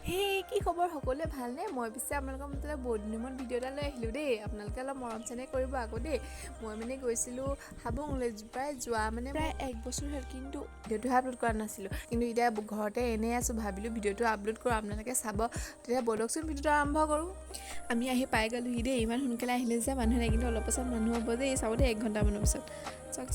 হে কি খবৰ সকলোৱে ভালনে? মই পিছে আপোনালোকৰ মতে বহুত দিনৰ মূৰত ভিডিঅ' এটা লৈ আহিলোঁ দেই। আপোনালোকে অলপ মৰম চেনেহ কৰিব আকৌ দেই। মই মানে গৈছিলোঁ হাবুঙলৈ প্ৰায় যোৱা প্ৰায় 1 বছৰ হ'ল, কিন্তু ভিডিঅ'টোহে আপলোড কৰা নাছিলোঁ। কিন্তু এতিয়া ঘৰতে এনেই আছোঁ, ভাবিলোঁ ভিডিঅ'টো আপলোড কৰোঁ, আপোনালোকে চাব। তেতিয়া ব'লকচোন ভিডিঅ'টো আৰম্ভ কৰোঁ। আমি আহি পাই গ'লোহি দেই। ইমান সোনকালে আহিলে যে মানুহ নাই, কিন্তু অলপ পাছত মানুহ হ'ব দেই। চাব দেই 1 ঘণ্টামানৰ পিছত চক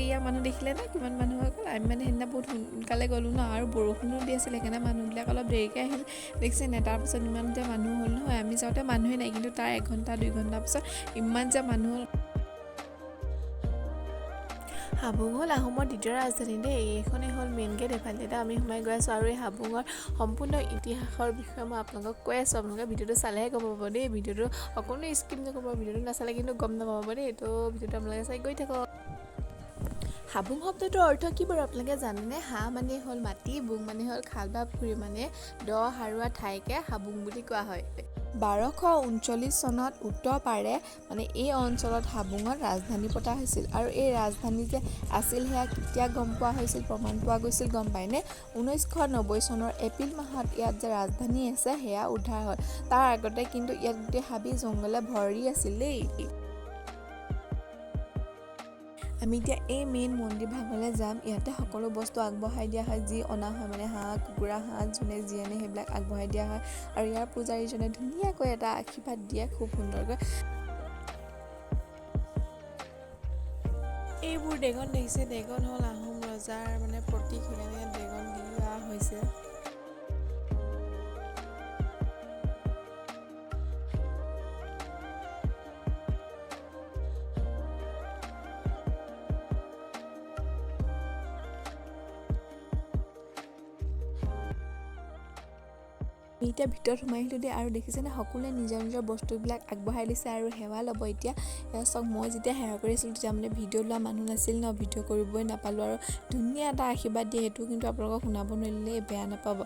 এয়া মানুহ দেখিলে নে কিমান মানুহ হৈ গ'ল। আমি মানে সেইদিনা বহুত সোনকালে গ'লোঁ ন, আৰু বৰষুণো দি আছিল, সেইকাৰণে মানুহবিলাক অলপ দেৰিকৈ আহিল। দেখিছে নাই, তাৰপিছত ইমান যে মানুহ হ'ল নহয়। আমি যাওঁতে মানুহে নাই, কিন্তু তাৰ 1 ঘণ্টা 2 ঘণ্টা পিছত ইমান যে মানুহ হ'ল। হাবুং হ'ল আহোমৰ দ্বিতীয় ৰাজধানী দেই। এইখনেই হ'ল মেইন গেট। এফালে আমি সোমাই গৈ আছোঁ, আৰু এই হাবুঙৰ সম্পূৰ্ণ ইতিহাসৰ বিষয়ে মই আপোনালোকক কৈ আছোঁ। আপোনালোকে ভিডিঅ'টো চালেহে গম পাব দেই। ভিডিঅ'টো অকণো স্কিপ নকৰিব, ভিডিঅ'টো নাচালে কিন্তু গম নাপাব দেই। তো ভিডিঅ'টো আপোনালোকে চাই গৈ থাকক। হাবুং শব্দটোৰ অৰ্থ কি বাৰু আপোনালোকে জানেনে? হা মানে হ'ল মাটি, বুং মানে হ'ল খাল বা পুখুৰী, মানে দ সাৰুৱা ঠাইকে হাবুং বুলি কোৱা হয়। 1239 চনত উত্তৰ পাৰে মানে এই অঞ্চলত হাবুঙত ৰাজধানী পতা হৈছিল। আৰু এই ৰাজধানী যে আছিল সেয়া কেতিয়া গম পোৱা হৈছিল, প্ৰমাণ পোৱা গৈছিল গম পায়নে? 1990 চনৰ এপ্ৰিল মাহত ইয়াত যে ৰাজধানী আছে সেয়া উদ্ধাৰ হয়। তাৰ আগতে কিন্তু ইয়াত গোটেই হাবি জংঘলে ভৰি আছিল দেই। আমি এতিয়া এই মেইন মন্দিৰ ভাগলৈ যাম। ইয়াতে সকলো বস্তু আগবঢ়াই দিয়া হয়, যি অনা হয়, মানে হাঁহ কুকুৰা হাঁহ যোনে যি আনে সেইবিলাক আগবঢ়াই দিয়া হয়। আৰু ইয়াৰ পূজাৰীজনে ধুনীয়াকৈ এটা আশীৰ্বাদ দিয়ে খুব সুন্দৰকৈ। এইবোৰ ড্ৰেগন দেখিছে, ড্ৰেগন হ'ল আহোম ৰজাৰ প্ৰতীক, সেইকাৰণে ড্ৰেগন দিয়া হৈছে। আমি এতিয়া ভিতৰত সোমাই আহিলোঁ দেই, আৰু দেখিছেনে সকলোৱে নিজৰ নিজৰ বস্তুবিলাক আগবঢ়াই দিছে আৰু সেৱা ল'ব এতিয়া। চাওক, মই যেতিয়া সেৱা কৰি আছিলোঁ তেতিয়া ভিডিঅ' লোৱা মানুহ নাছিল ন, ভিডিঅ' কৰিবই নাপালোঁ। আৰু ধুনীয়া এটা আশীৰ্বাদ দিয়ে, সেইটো কিন্তু আপোনালোকক শুনাব নোৱাৰিলে বেয়া নাপাব।